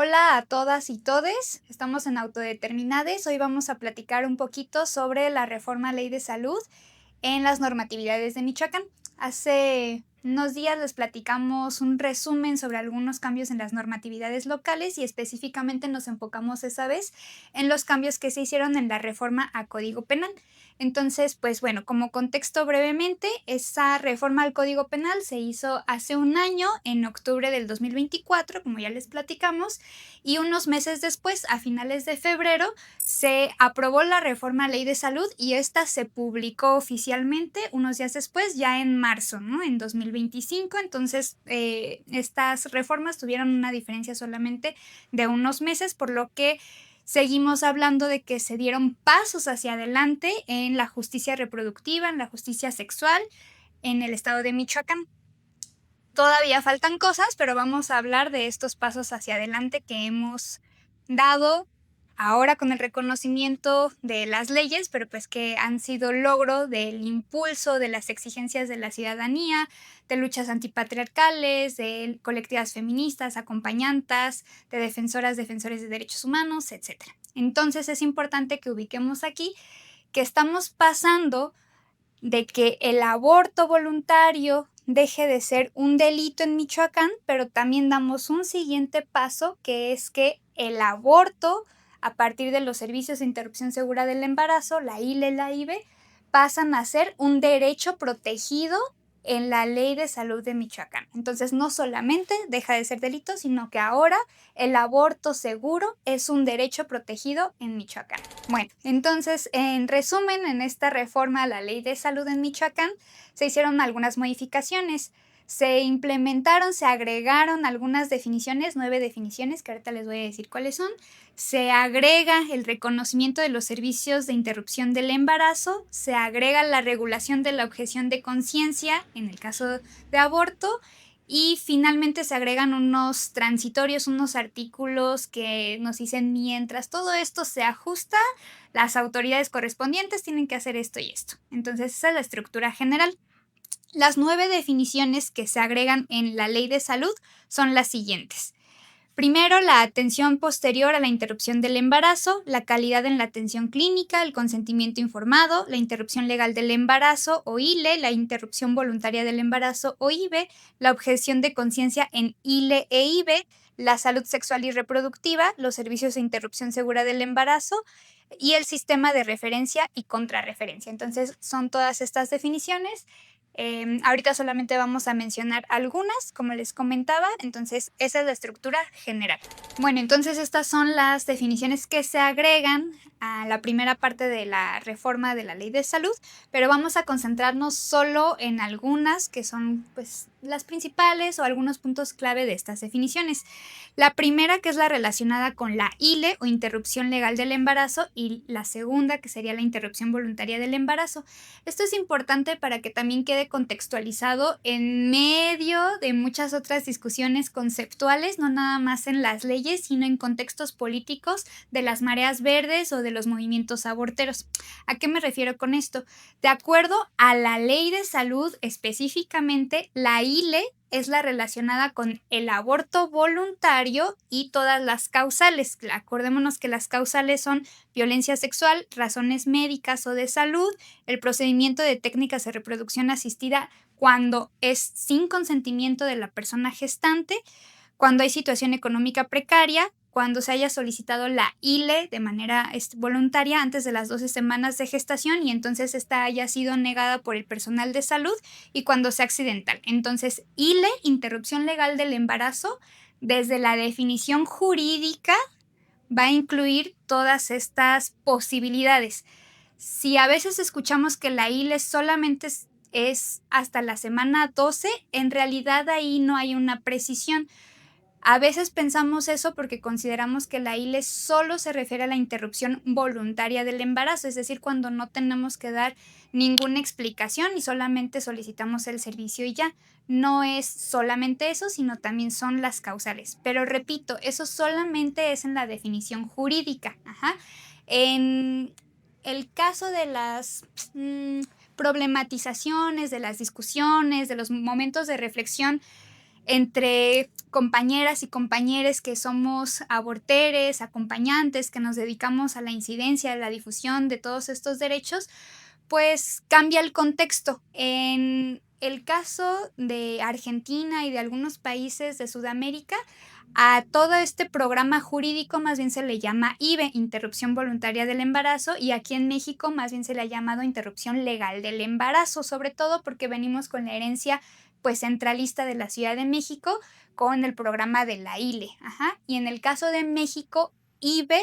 Hola a todas y todes, estamos en Autodeterminades. Hoy vamos a platicar un poquito sobre la reforma Ley de Salud en las normatividades de Michoacán. Hace unos días les platicamos un resumen sobre algunos cambios en las normatividades locales y específicamente nos enfocamos esa vez en los cambios que se hicieron en la reforma a Código Penal. Entonces, pues bueno, como contexto brevemente, esa reforma al Código Penal se hizo hace un año, en octubre del 2024, como ya les platicamos, y unos meses después, a finales de febrero, se aprobó la reforma a Ley de Salud y esta se publicó oficialmente unos días después, ya en marzo, ¿no? En 2025. Entonces, estas reformas tuvieron una diferencia solamente de unos meses, por lo que seguimos hablando de que se dieron pasos hacia adelante en la justicia reproductiva, en la justicia sexual, en el estado de Michoacán. Todavía faltan cosas, pero vamos a hablar de estos pasos hacia adelante que hemos dado ahora con el reconocimiento de las leyes, pero pues que han sido logro del impulso de las exigencias de la ciudadanía, de luchas antipatriarcales, de colectivas feministas, acompañantas, de defensoras, defensores de derechos humanos, etc. Entonces es importante que ubiquemos aquí que estamos pasando de que el aborto voluntario deje de ser un delito en Michoacán, pero también damos un siguiente paso, que es que el aborto, a partir de los servicios de interrupción segura del embarazo, la ILE, la IBE, pasan a ser un derecho protegido en la Ley de Salud de Michoacán. Entonces, no solamente deja de ser delito, sino que ahora el aborto seguro es un derecho protegido en Michoacán. Bueno, entonces, en resumen, en esta reforma a la Ley de Salud en Michoacán se hicieron algunas modificaciones. Se implementaron, se agregaron algunas definiciones, 9 definiciones, que ahorita les voy a decir cuáles son. Se agrega el reconocimiento de los servicios de interrupción del embarazo, se agrega la regulación de la objeción de conciencia en el caso de aborto y finalmente se agregan unos transitorios, unos artículos que nos dicen mientras todo esto se ajusta, las autoridades correspondientes tienen que hacer esto y esto. Entonces esa es la estructura general. Las 9 definiciones que se agregan en la Ley de Salud son las siguientes. Primero, la atención posterior a la interrupción del embarazo, la calidad en la atención clínica, el consentimiento informado, la interrupción legal del embarazo o ILE, la interrupción voluntaria del embarazo o IVE, la objeción de conciencia en ILE e IVE, la salud sexual y reproductiva, los servicios de interrupción segura del embarazo y el sistema de referencia y contrarreferencia. Entonces, son todas estas definiciones. Ahorita solamente vamos a mencionar algunas, como les comentaba, entonces esa es la estructura general. Bueno, entonces estas son las definiciones que se agregan a la primera parte de la reforma de la Ley de Salud, pero vamos a concentrarnos solo en algunas que son pues las principales o algunos puntos clave de estas definiciones. La primera, que es la relacionada con la ILE o interrupción legal del embarazo, y la segunda, que sería la interrupción voluntaria del embarazo. Esto es importante para que también quede contextualizado en medio de muchas otras discusiones conceptuales, no nada más en las leyes, sino en contextos políticos de las mareas verdes o de los movimientos aborteros. ¿A qué me refiero con esto? De acuerdo a la Ley de Salud específicamente, la ILE es la relacionada con el aborto voluntario y todas las causales. Acordémonos que las causales son violencia sexual, razones médicas o de salud, el procedimiento de técnicas de reproducción asistida cuando es sin consentimiento de la persona gestante, cuando hay situación económica precaria, cuando se haya solicitado la ILE de manera voluntaria antes de las 12 semanas de gestación y entonces esta haya sido negada por el personal de salud y cuando sea accidental. Entonces, ILE, interrupción legal del embarazo, desde la definición jurídica va a incluir todas estas posibilidades. Si a veces escuchamos que la ILE solamente es hasta la semana 12, en realidad ahí no hay una precisión. A veces pensamos eso porque consideramos que la ILE solo se refiere a la interrupción voluntaria del embarazo, es decir, cuando no tenemos que dar ninguna explicación y solamente solicitamos el servicio y ya. No es solamente eso, sino también son las causales. Pero repito, eso solamente es en la definición jurídica. Ajá. En el caso de las problematizaciones, de las discusiones, de los momentos de reflexión, entre compañeras y compañeros que somos aborteres, acompañantes, que nos dedicamos a la incidencia, a la difusión de todos estos derechos, pues cambia el contexto. En el caso de Argentina y de algunos países de Sudamérica, a todo este programa jurídico más bien se le llama IVE, interrupción voluntaria del embarazo, y aquí en México más bien se le ha llamado interrupción legal del embarazo, sobre todo porque venimos con la herencia pues centralista de la Ciudad de México con el programa de la ILE. Ajá. Y en el caso de México, IVE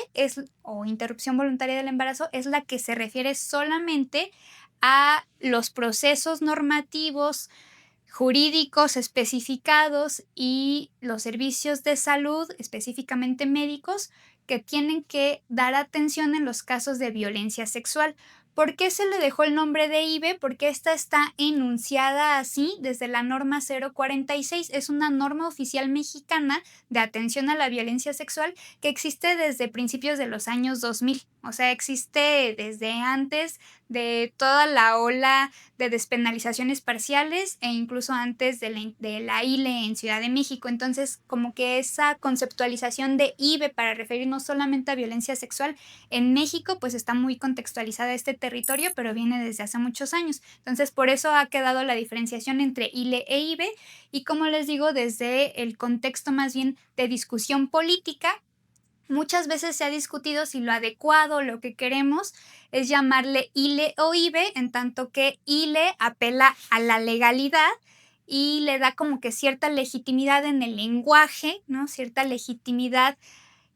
o interrupción voluntaria del embarazo es la que se refiere solamente a los procesos normativos jurídicos especificados y los servicios de salud, específicamente médicos, que tienen que dar atención en los casos de violencia sexual. ¿Por qué se le dejó el nombre de IVE? Porque esta está enunciada así desde la norma 046. Es una norma oficial mexicana de atención a la violencia sexual que existe desde principios de los años 2000. O sea, existe desde antes de toda la ola de despenalizaciones parciales e incluso antes de la ILE en Ciudad de México. Entonces, como que esa conceptualización de IVE para referirnos solamente a violencia sexual en México, pues está muy contextualizada este territorio, pero viene desde hace muchos años. Entonces, por eso ha quedado la diferenciación entre ILE e IVE y, como les digo, desde el contexto más bien de discusión política. Muchas veces se ha discutido si lo adecuado, lo que queremos, es llamarle ILE o IVE, en tanto que ILE apela a la legalidad y le da como que cierta legitimidad en el lenguaje, ¿no? Cierta legitimidad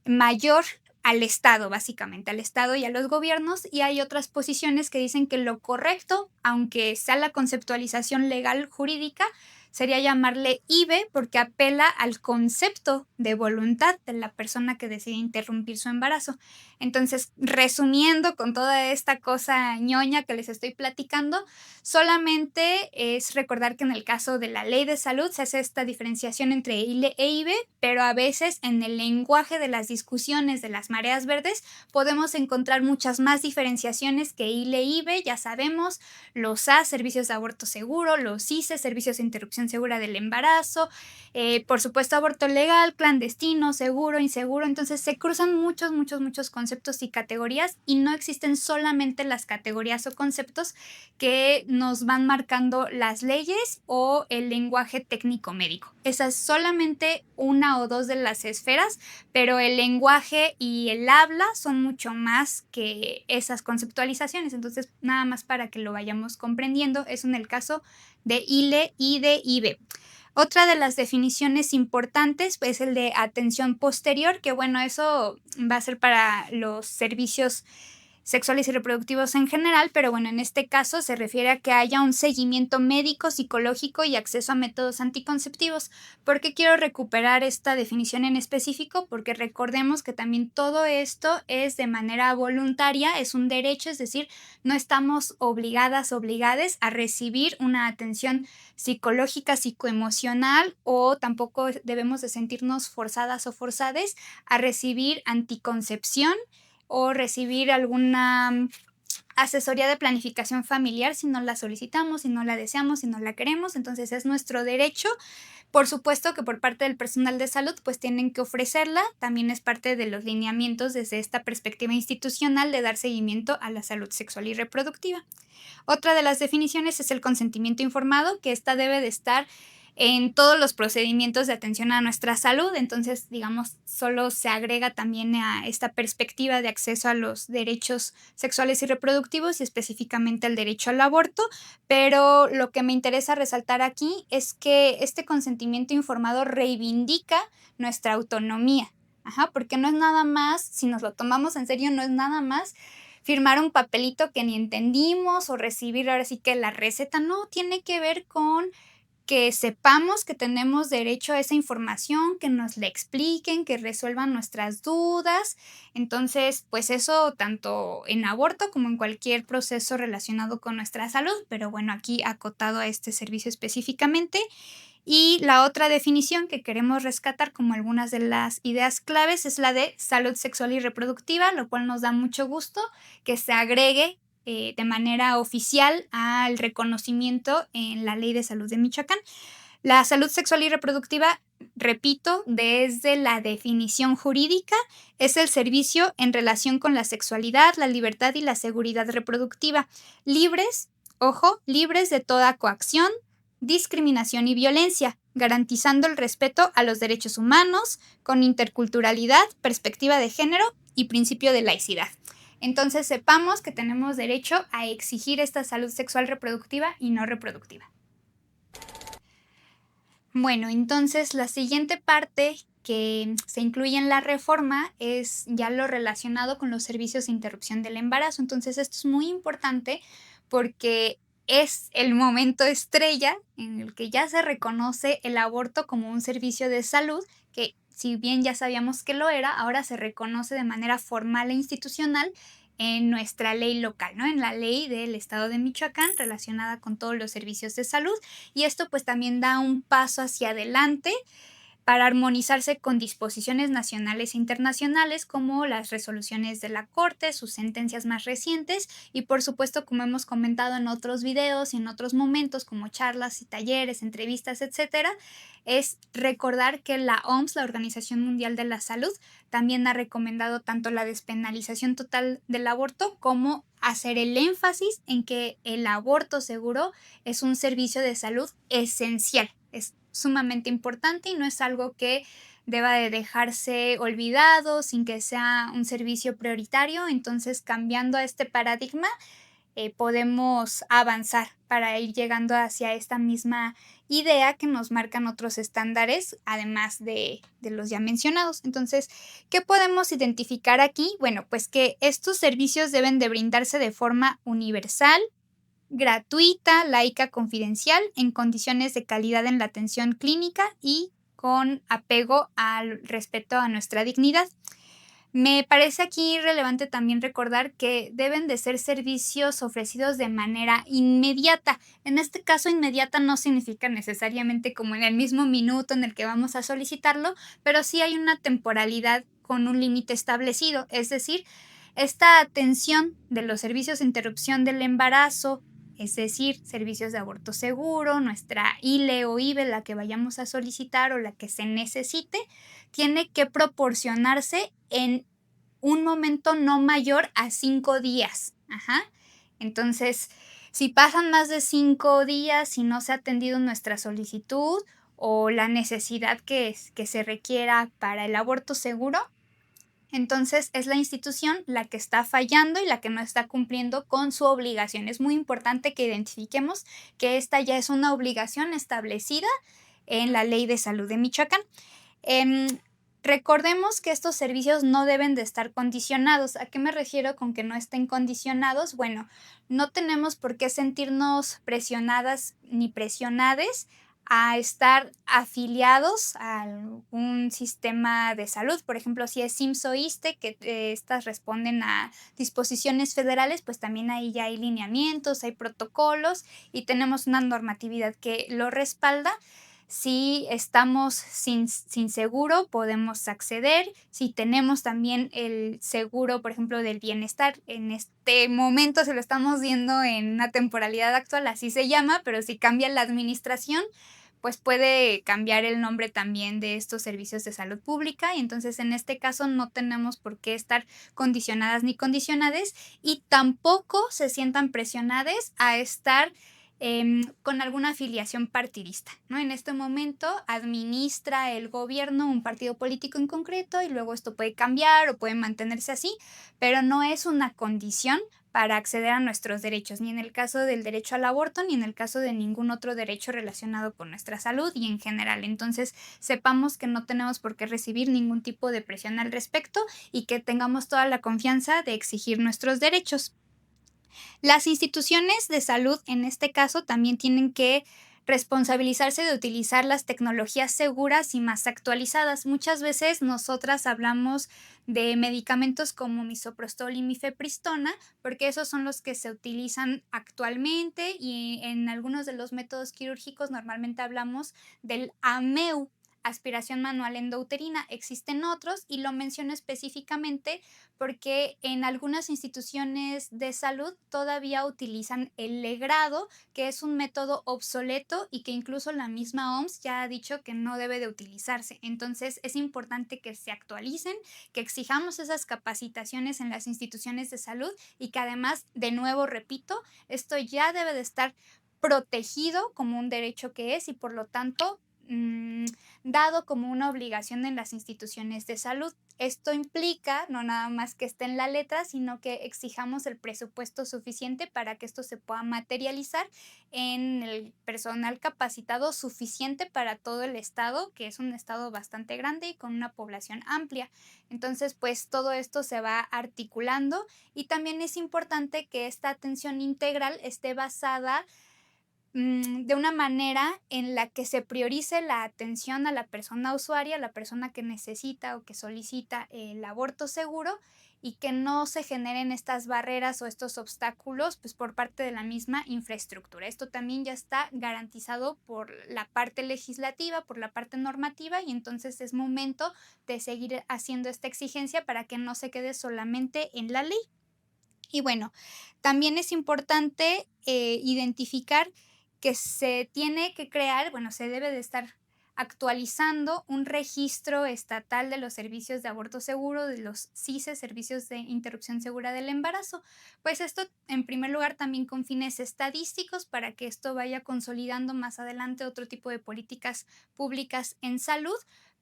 mayor al Estado, básicamente, al Estado y a los gobiernos, y hay otras posiciones que dicen que lo correcto, aunque sea la conceptualización legal jurídica, sería llamarle IVE porque apela al concepto de voluntad de la persona que decide interrumpir su embarazo. Entonces, resumiendo con toda esta cosa ñoña que les estoy platicando, solamente es recordar que en el caso de la ley de salud se hace esta diferenciación entre ILE e IVE, pero a veces en el lenguaje de las discusiones de las mareas verdes podemos encontrar muchas más diferenciaciones que ILE e IVE. Ya sabemos, los A, servicios de aborto seguro, los ICE, servicios de interrupción segura del embarazo, por supuesto aborto legal, clandestino, seguro, inseguro. Entonces se cruzan muchos conceptos y categorías, y no existen solamente las categorías o conceptos que nos van marcando las leyes o el lenguaje técnico médico. Esa es solamente una o dos de las esferas, pero el lenguaje y el habla son mucho más que esas conceptualizaciones. Entonces, nada más para que lo vayamos comprendiendo, eso en el caso de ILE y de IVE. Otra de las definiciones importantes es pues, el de atención posterior, que bueno, eso va a ser para los servicios sexuales y reproductivos en general, pero bueno, en este caso se refiere a que haya un seguimiento médico, psicológico y acceso a métodos anticonceptivos. ¿Por qué quiero recuperar esta definición en específico? Porque recordemos que también todo esto es de manera voluntaria, es un derecho, es decir, no estamos obligades a recibir una atención psicológica, psicoemocional, o tampoco debemos de sentirnos forzadas o forzades a recibir anticoncepción o recibir alguna asesoría de planificación familiar si no la solicitamos, si no la deseamos, si no la queremos. Entonces es nuestro derecho. Por supuesto que por parte del personal de salud pues tienen que ofrecerla, también es parte de los lineamientos desde esta perspectiva institucional de dar seguimiento a la salud sexual y reproductiva. Otra de las definiciones es el consentimiento informado, que esta debe de estar en todos los procedimientos de atención a nuestra salud. Entonces, digamos, solo se agrega también a esta perspectiva de acceso a los derechos sexuales y reproductivos y específicamente al derecho al aborto, pero lo que me interesa resaltar aquí es que este consentimiento informado reivindica nuestra autonomía. Ajá, porque no es nada más, si nos lo tomamos en serio, no es nada más firmar un papelito que ni entendimos o recibir ahora sí que la receta. No, tiene que ver con que sepamos que tenemos derecho a esa información, que nos la expliquen, que resuelvan nuestras dudas. Entonces, pues eso tanto en aborto como en cualquier proceso relacionado con nuestra salud, pero bueno, aquí acotado a este servicio específicamente. Y la otra definición que queremos rescatar como algunas de las ideas claves es la de salud sexual y reproductiva, lo cual nos da mucho gusto que se agregue de manera oficial al reconocimiento en la Ley de Salud de Michoacán. La salud sexual y reproductiva, repito, desde la definición jurídica, es el servicio en relación con la sexualidad, la libertad y la seguridad reproductiva, libres, ojo, libres de toda coacción, discriminación y violencia, garantizando el respeto a los derechos humanos, con interculturalidad, perspectiva de género y principio de laicidad. Entonces sepamos que tenemos derecho a exigir esta salud sexual reproductiva y no reproductiva. Bueno, entonces la siguiente parte que se incluye en la reforma es ya lo relacionado con los servicios de interrupción del embarazo. Entonces esto es muy importante porque es el momento estrella en el que ya se reconoce el aborto como un servicio de salud que, si bien ya sabíamos que lo era, ahora se reconoce de manera formal e institucional en nuestra ley local, ¿no? En la ley del estado de Michoacán relacionada con todos los servicios de salud, y esto pues también da un paso hacia adelante para armonizarse con disposiciones nacionales e internacionales como las resoluciones de la Corte, sus sentencias más recientes y por supuesto, como hemos comentado en otros videos y en otros momentos como charlas y talleres, entrevistas, etcétera, es recordar que la OMS, la Organización Mundial de la Salud, también ha recomendado tanto la despenalización total del aborto como hacer el énfasis en que el aborto seguro es un servicio de salud esencial. Es sumamente importante y no es algo que deba de dejarse olvidado sin que sea un servicio prioritario. Entonces, cambiando a este paradigma, podemos avanzar para ir llegando hacia esta misma idea que nos marcan otros estándares, además de los ya mencionados. Entonces, ¿qué podemos identificar aquí? Bueno, pues que estos servicios deben de brindarse de forma universal, gratuita, laica, confidencial, en condiciones de calidad en la atención clínica y con apego al respeto a nuestra dignidad. Me parece aquí relevante también recordar que deben de ser servicios ofrecidos de manera inmediata. En este caso, inmediata no significa necesariamente como en el mismo minuto en el que vamos a solicitarlo, pero sí hay una temporalidad con un límite establecido. Es decir, esta atención de los servicios de interrupción del embarazo, es decir, servicios de aborto seguro, nuestra ILE o IBE, la que vayamos a solicitar o la que se necesite, tiene que proporcionarse en un momento no mayor a 5 días. Ajá. Entonces, si pasan más de 5 días y no se ha atendido nuestra solicitud o la necesidad que se requiera para el aborto seguro, entonces es la institución la que está fallando y la que no está cumpliendo con su obligación. Es muy importante que identifiquemos que esta ya es una obligación establecida en la Ley de Salud de Michoacán. Recordemos que estos servicios no deben de estar condicionados. ¿A qué me refiero con que no estén condicionados? Bueno, no tenemos por qué sentirnos presionadas ni presionades a estar afiliados a algún sistema de salud. Por ejemplo, si es IMSS o ISSSTE, que estas responden a disposiciones federales, pues también ahí ya hay lineamientos, hay protocolos y tenemos una normatividad que lo respalda. Si estamos sin seguro, podemos acceder. Si tenemos también el seguro, por ejemplo, del bienestar, en este momento se lo estamos viendo en una temporalidad actual, así se llama, pero si cambia la administración, pues puede cambiar el nombre también de estos servicios de salud pública y entonces en este caso no tenemos por qué estar condicionadas ni condicionades y tampoco se sientan presionadas a estar con alguna afiliación partidista, ¿no? En este momento administra el gobierno un partido político en concreto y luego esto puede cambiar o puede mantenerse así, pero no es una condición para acceder a nuestros derechos, ni en el caso del derecho al aborto, ni en el caso de ningún otro derecho relacionado con nuestra salud y en general. Entonces, sepamos que no tenemos por qué recibir ningún tipo de presión al respecto y que tengamos toda la confianza de exigir nuestros derechos. Las instituciones de salud, en este caso, también tienen que responsabilizarse de utilizar las tecnologías seguras y más actualizadas. Muchas veces nosotras hablamos de medicamentos como misoprostol y mifepristona, porque esos son los que se utilizan actualmente y en algunos de los métodos quirúrgicos normalmente hablamos del AMEU. aspiración manual endouterina. Existen otros y lo menciono específicamente porque en algunas instituciones de salud todavía utilizan el legrado, que es un método obsoleto y que incluso la misma OMS ya ha dicho que no debe de utilizarse. Entonces es importante que se actualicen, que exijamos esas capacitaciones en las instituciones de salud y que además, de nuevo repito, esto ya debe de estar protegido como un derecho que es y por lo tanto dado como una obligación en las instituciones de salud. Esto implica no nada más que esté en la letra, sino que exijamos el presupuesto suficiente para que esto se pueda materializar en el personal capacitado suficiente para todo el estado, que es un estado bastante grande y con una población amplia. Entonces, pues todo esto se va articulando y también es importante que esta atención integral esté basada de una manera en la que se priorice la atención a la persona usuaria, a la persona que necesita o que solicita el aborto seguro y que no se generen estas barreras o estos obstáculos pues, por parte de la misma infraestructura. Esto también ya está garantizado por la parte legislativa, por la parte normativa y entonces es momento de seguir haciendo esta exigencia para que no se quede solamente en la ley. Y bueno, también es importante identificar que se tiene que crear, bueno, se debe de estar actualizando un registro estatal de los servicios de aborto seguro, de los SISE, servicios de interrupción segura del embarazo. Pues esto, en primer lugar, también con fines estadísticos para que esto vaya consolidando más adelante otro tipo de políticas públicas en salud,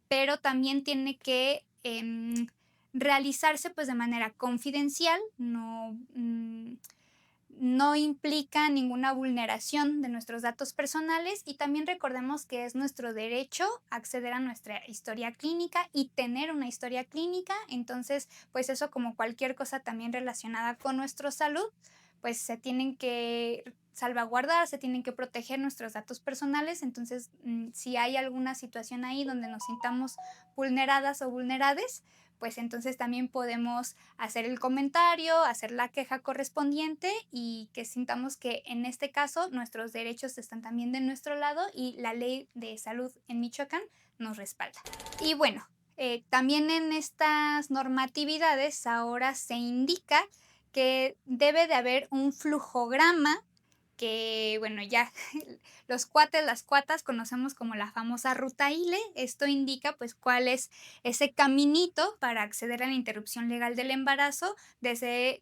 pero también tiene que realizarse pues de manera confidencial, no implica ninguna vulneración de nuestros datos personales y también recordemos que es nuestro derecho acceder a nuestra historia clínica y tener una historia clínica, entonces pues eso como cualquier cosa también relacionada con nuestra salud, pues se tienen que salvaguardar, se tienen que proteger nuestros datos personales, entonces si hay alguna situación ahí donde nos sintamos vulneradas o vulnerades, pues entonces también podemos hacer el comentario, hacer la queja correspondiente y que sintamos que en este caso nuestros derechos están también de nuestro lado y la ley de salud en Michoacán nos respalda. Y bueno, también en estas normatividades ahora se indica que debe de haber un flujograma que, bueno, ya los cuates, las cuatas conocemos como la famosa ruta ILE. Esto indica pues cuál es ese caminito para acceder a la interrupción legal del embarazo desde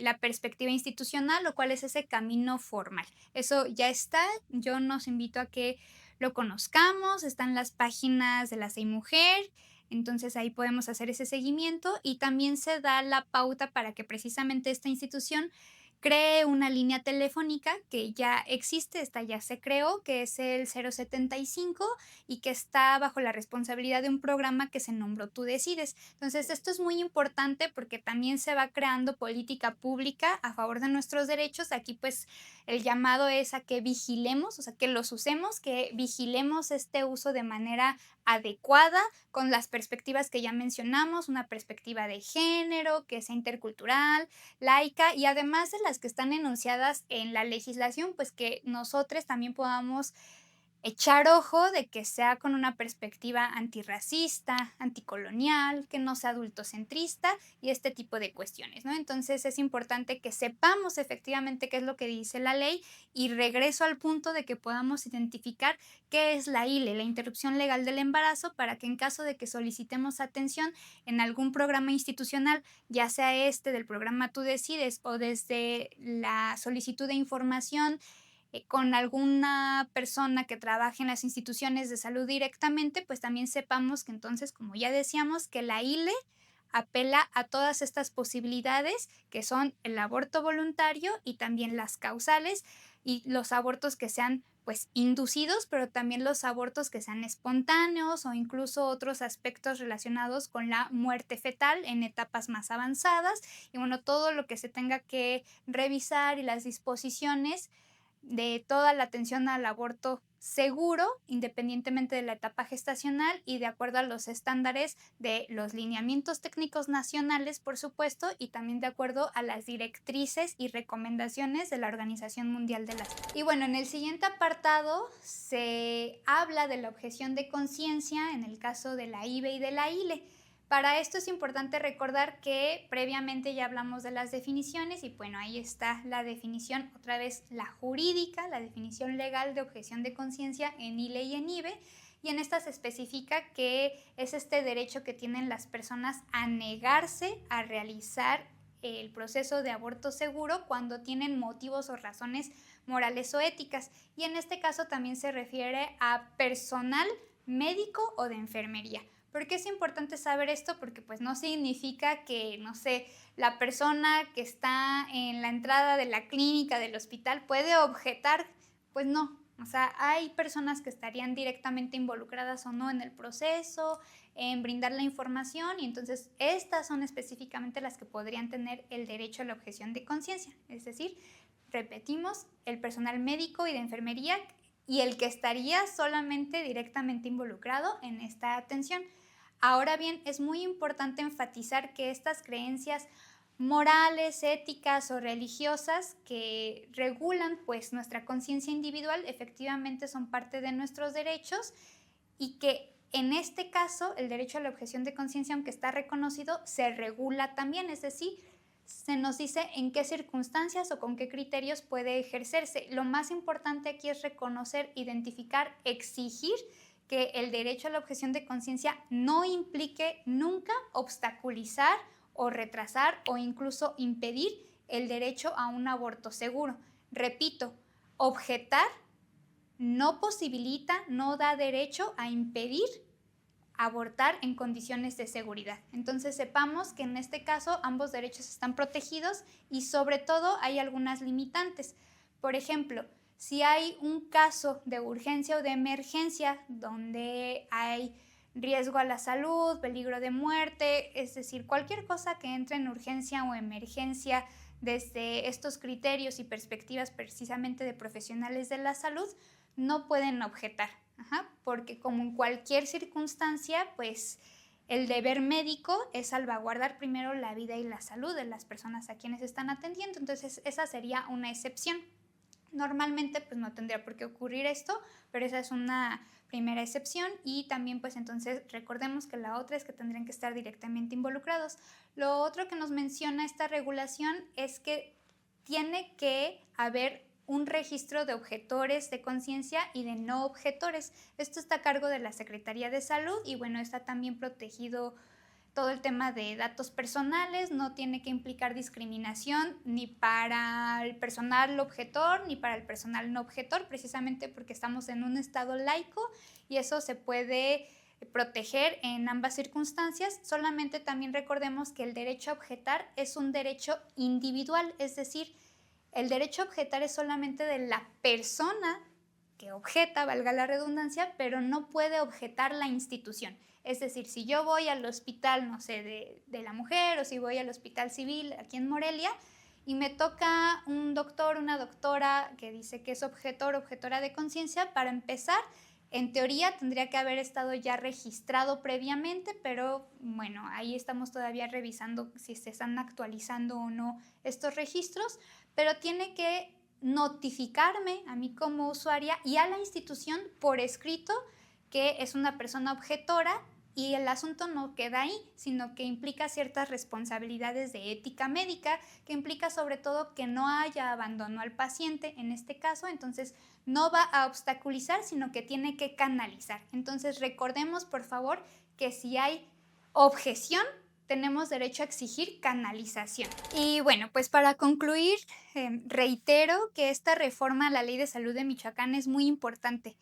la perspectiva institucional o cuál es ese camino formal. Eso ya está, yo nos invito a que lo conozcamos, están las páginas de la SEI Mujer, entonces ahí podemos hacer ese seguimiento y también se da la pauta para que precisamente esta institución cree una línea telefónica que ya existe, esta ya se creó, que es el 075 y que está bajo la responsabilidad de un programa que se nombró Tú Decides. Entonces, esto es muy importante porque también se va creando política pública a favor de nuestros derechos. Aquí, pues, el llamado es a que vigilemos, o sea, que los usemos, que vigilemos este uso de manera adecuada con las perspectivas que ya mencionamos, una perspectiva de género, que sea intercultural, laica y además de las que están enunciadas en la legislación, pues que nosotros también podamos echar ojo de que sea con una perspectiva antirracista, anticolonial, que no sea adultocentrista y este tipo de cuestiones, ¿no? Entonces es importante que sepamos efectivamente qué es lo que dice la ley y regreso al punto de que podamos identificar qué es la ILE, la interrupción legal del embarazo, para que en caso de que solicitemos atención en algún programa institucional, ya sea este del programa Tú Decides o desde la solicitud de información con alguna persona que trabaje en las instituciones de salud directamente, pues también sepamos que entonces, como ya decíamos, que la ILE apela a todas estas posibilidades que son el aborto voluntario y también las causales y los abortos que sean pues inducidos, pero también los abortos que sean espontáneos o incluso otros aspectos relacionados con la muerte fetal en etapas más avanzadas y bueno, todo lo que se tenga que revisar y las disposiciones de toda la atención al aborto seguro, independientemente de la etapa gestacional y de acuerdo a los estándares de los lineamientos técnicos nacionales, por supuesto, y también de acuerdo a las directrices y recomendaciones de la Organización Mundial de la Salud. Y bueno, en el siguiente apartado se habla de la objeción de conciencia en el caso de la IVE y de la ILE. Para esto es importante recordar que previamente ya hablamos de las definiciones y bueno, ahí está la definición, otra vez la jurídica, la definición legal de objeción de conciencia en ILE y en IVE, y en esta se especifica que es este derecho que tienen las personas a negarse a realizar el proceso de aborto seguro cuando tienen motivos o razones morales o éticas, y en este caso también se refiere a personal médico o de enfermería. ¿Por qué es importante saber esto? Porque pues no significa que, no sé, la persona que está en la entrada de la clínica, del hospital, puede objetar. Pues no, o sea, hay personas que estarían directamente involucradas o no en el proceso, en brindar la información, y entonces estas son específicamente las que podrían tener el derecho a la objeción de conciencia. Es decir, repetimos, el personal médico y de enfermería y el que estaría solamente directamente involucrado en esta atención. Ahora bien, es muy importante enfatizar que estas creencias morales, éticas o religiosas que regulan pues nuestra conciencia individual efectivamente son parte de nuestros derechos, y que en este caso el derecho a la objeción de conciencia, aunque está reconocido, se regula también, es decir, se nos dice en qué circunstancias o con qué criterios puede ejercerse. Lo más importante aquí es reconocer, identificar, exigir que el derecho a la objeción de conciencia no implique nunca obstaculizar o retrasar o incluso impedir el derecho a un aborto seguro. Repito, objetar no posibilita, no da derecho a impedir abortar en condiciones de seguridad. Entonces sepamos que en este caso ambos derechos están protegidos y sobre todo hay algunas limitantes. Por ejemplo, si hay un caso de urgencia o de emergencia donde hay riesgo a la salud, peligro de muerte, es decir, cualquier cosa que entre en urgencia o emergencia desde estos criterios y perspectivas precisamente de profesionales de la salud, no pueden objetar. Porque como en cualquier circunstancia, pues el deber médico es salvaguardar primero la vida y la salud de las personas a quienes están atendiendo. Entonces esa sería una excepción. Normalmente pues no tendría por qué ocurrir esto, pero esa es una primera excepción, y también pues entonces recordemos que la otra es que tendrían que estar directamente involucrados. Lo otro que nos menciona esta regulación es que tiene que haber un registro de objetores de conciencia y de no objetores. Esto está a cargo de la Secretaría de Salud y bueno, está también protegido todo el tema de datos personales, no tiene que implicar discriminación ni para el personal objetor ni para el personal no objetor, precisamente porque estamos en un estado laico y eso se puede proteger en ambas circunstancias. Solamente también recordemos que el derecho a objetar es un derecho individual, es decir, el derecho a objetar es solamente de la persona que objeta, valga la redundancia, pero no puede objetar la institución. Es decir, si yo voy al hospital, no sé, de la mujer, o si voy al hospital civil aquí en Morelia, y me toca un doctor, una doctora que dice que es objetor, objetora de conciencia, para empezar, en teoría tendría que haber estado ya registrado previamente, pero bueno, ahí estamos todavía revisando si se están actualizando o no estos registros, pero tiene que notificarme a mí como usuaria y a la institución por escrito que es una persona objetora, y el asunto no queda ahí, sino que implica ciertas responsabilidades de ética médica, que implica sobre todo que no haya abandono al paciente en este caso, entonces no va a obstaculizar, sino que tiene que canalizar. Entonces recordemos por favor que si hay objeción, tenemos derecho a exigir canalización. Y bueno, pues para concluir, reitero que esta reforma a la Ley de Salud de Michoacán es muy importante.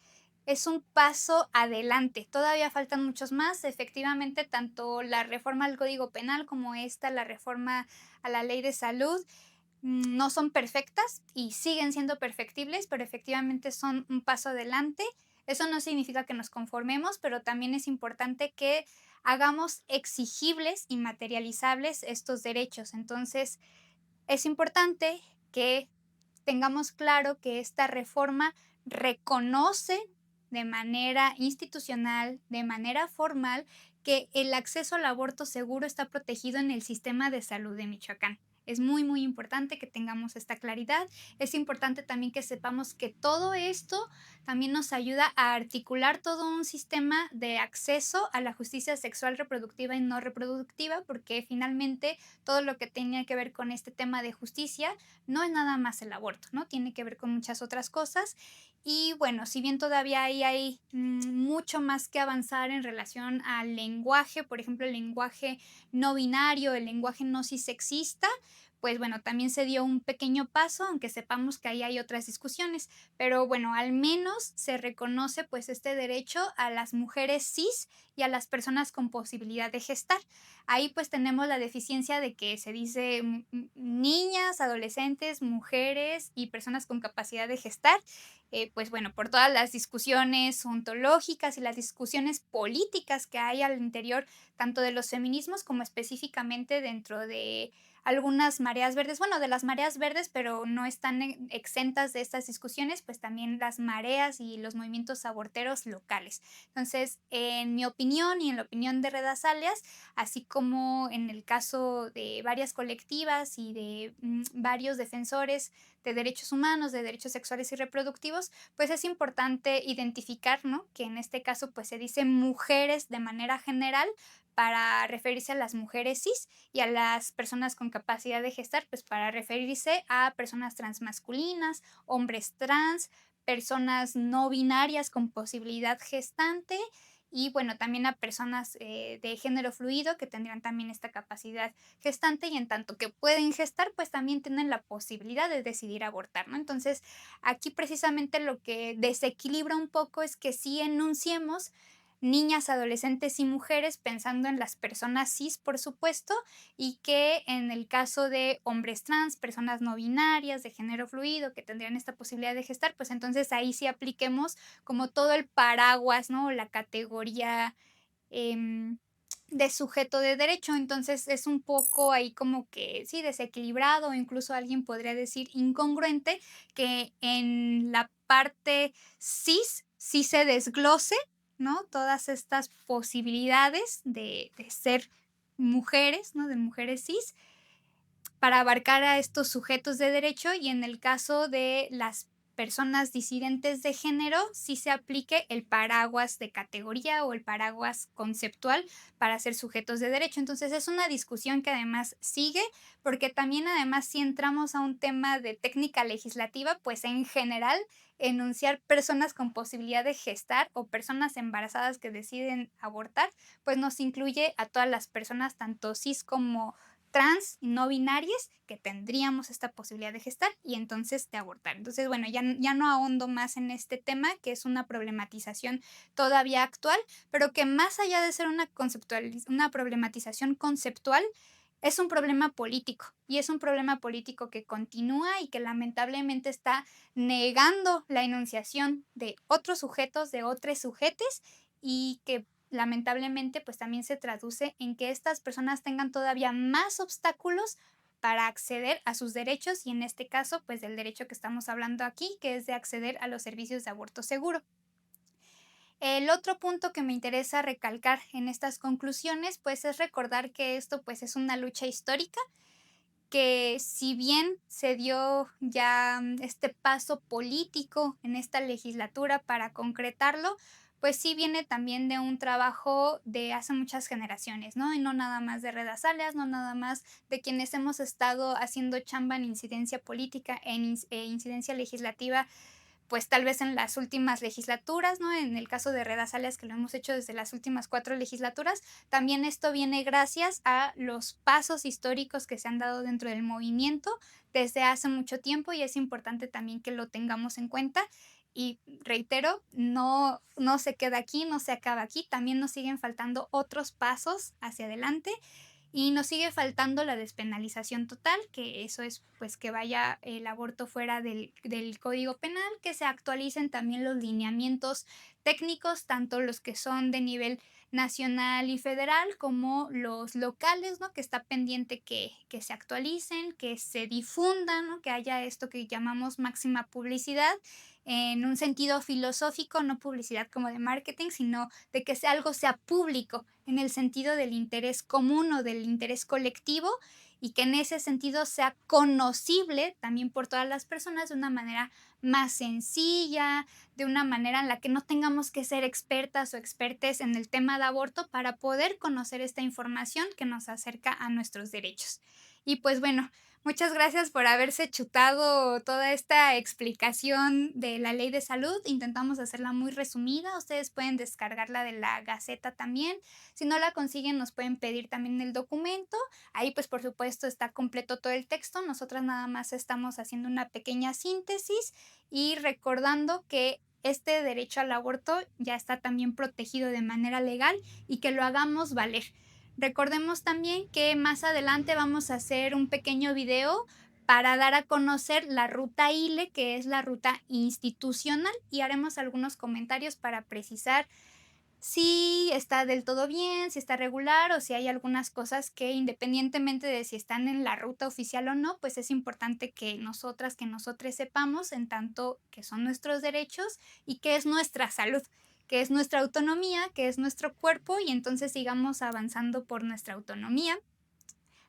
Es un paso adelante. Todavía faltan muchos más. Efectivamente, tanto la reforma al Código Penal como esta, la reforma a la Ley de Salud, no son perfectas y siguen siendo perfectibles, pero efectivamente son un paso adelante. Eso no significa que nos conformemos, pero también es importante que hagamos exigibles y materializables estos derechos. Entonces, es importante que tengamos claro que esta reforma reconoce de manera institucional, de manera formal, que el acceso al aborto seguro está protegido en el sistema de salud de Michoacán. Es muy, muy importante que tengamos esta claridad. Es importante también que sepamos que todo esto también nos ayuda a articular todo un sistema de acceso a la justicia sexual reproductiva y no reproductiva, porque finalmente todo lo que tenía que ver con este tema de justicia no es nada más el aborto, ¿no? Tiene que ver con muchas otras cosas. Y bueno, si bien todavía ahí hay mucho más que avanzar en relación al lenguaje, por ejemplo, el lenguaje no binario, el lenguaje no cisexista, pues bueno, también se dio un pequeño paso, aunque sepamos que ahí hay otras discusiones, pero bueno, al menos se reconoce pues este derecho a las mujeres cis y a las personas con posibilidad de gestar. Ahí pues tenemos la deficiencia de que se dice niñas, adolescentes, mujeres y personas con capacidad de gestar, pues bueno, por todas las discusiones ontológicas y las discusiones políticas que hay al interior tanto de los feminismos como específicamente dentro de algunas mareas verdes, bueno, de las mareas verdes, pero no están exentas de estas discusiones, pues también las mareas y los movimientos aborteros locales. Entonces, en mi opinión y en la opinión de Redas Alias, así como en el caso de varias colectivas y de varios defensores de derechos humanos, de derechos sexuales y reproductivos, pues es importante identificar, ¿no? Que en este caso pues se dice mujeres de manera general para referirse a las mujeres cis y a las personas con capacidad de gestar, pues para referirse a personas transmasculinas, hombres trans, personas no binarias con posibilidad gestante y bueno, también a personas de género fluido que tendrían también esta capacidad gestante y en tanto que pueden gestar, pues también tienen la posibilidad de decidir abortar, ¿no? Entonces, aquí precisamente lo que desequilibra un poco es que sí enunciemos niñas, adolescentes y mujeres pensando en las personas cis, por supuesto, y que en el caso de hombres trans, personas no binarias, de género fluido, que tendrían esta posibilidad de gestar, pues entonces ahí sí apliquemos como todo el paraguas, ¿no? La categoría em, de sujeto de derecho. Entonces es un poco ahí como que sí, desequilibrado, incluso alguien podría decir incongruente, que en la parte cis sí se desglose, ¿no? Todas estas posibilidades de ser mujeres, ¿no? De mujeres cis, para abarcar a estos sujetos de derecho y en el caso de las personas disidentes de género, sí se aplique el paraguas de categoría o el paraguas conceptual para ser sujetos de derecho. Entonces es una discusión que además sigue, porque también además si entramos a un tema de técnica legislativa, pues en general enunciar personas con posibilidad de gestar o personas embarazadas que deciden abortar, pues nos incluye a todas las personas, tanto cis como trans y no binarias que tendríamos esta posibilidad de gestar y entonces de abortar. Entonces, bueno, ya no ahondo más en este tema, que es una problematización todavía actual, pero que más allá de ser una problematización conceptual, es un problema político y es un problema político que continúa y que lamentablemente está negando la enunciación de otros sujetos, de otros sujetes y que lamentablemente pues también se traduce en que estas personas tengan todavía más obstáculos para acceder a sus derechos y en este caso pues del derecho que estamos hablando aquí, que es de acceder a los servicios de aborto seguro. El otro punto que me interesa recalcar en estas conclusiones pues es recordar que esto pues es una lucha histórica que si bien se dio ya este paso político en esta legislatura para concretarlo, pues sí viene también de un trabajo de hace muchas generaciones, ¿no? Y no nada más de Redas Alias, no nada más de quienes hemos estado haciendo chamba en incidencia política e incidencia legislativa pues tal vez en las últimas legislaturas, ¿no? En el caso de Redas Alias, que lo hemos hecho desde las últimas 4 legislaturas, también esto viene gracias a los pasos históricos que se han dado dentro del movimiento desde hace mucho tiempo y es importante también que lo tengamos en cuenta. Y reitero, no se queda aquí, no se acaba aquí, también nos siguen faltando otros pasos hacia adelante y nos sigue faltando la despenalización total, que eso es pues que vaya el aborto fuera del Código Penal, que se actualicen también los lineamientos técnicos, tanto los que son de nivel nacional y federal como los locales, ¿no? Que está pendiente que se actualicen, que se difundan, ¿no? Que haya esto que llamamos máxima publicidad en un sentido filosófico, no publicidad como de marketing, sino de que algo sea público, en el sentido del interés común o del interés colectivo, y que en ese sentido sea conocible también por todas las personas de una manera más sencilla, de una manera en la que no tengamos que ser expertas o expertes en el tema de aborto para poder conocer esta información que nos acerca a nuestros derechos. Y pues bueno, muchas gracias por haberse chutado toda esta explicación de la ley de salud. Intentamos hacerla muy resumida. Ustedes pueden descargarla de la Gaceta también. Si no la consiguen, nos pueden pedir también el documento. Ahí, pues, por supuesto, está completo todo el texto. Nosotras nada más estamos haciendo una pequeña síntesis y recordando que este derecho al aborto ya está también protegido de manera legal y que lo hagamos valer. Recordemos también que más adelante vamos a hacer un pequeño video para dar a conocer la ruta ILE, que es la ruta institucional, y haremos algunos comentarios para precisar si está del todo bien, si está regular o si hay algunas cosas que independientemente de si están en la ruta oficial o no, pues es importante que nosotras, que nosotros sepamos en tanto que son nuestros derechos y que es nuestra salud, que es nuestra autonomía, que es nuestro cuerpo y entonces sigamos avanzando por nuestra autonomía.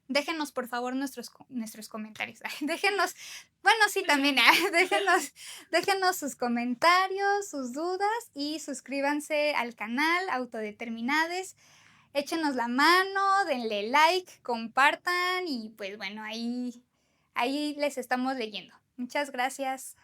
Déjenos, por favor, nuestros comentarios. Déjenos, bueno, sí, también, déjenos sus comentarios, sus dudas y suscríbanse al canal Autodeterminades. Échenos la mano, denle like, compartan y pues bueno, ahí les estamos leyendo. Muchas gracias.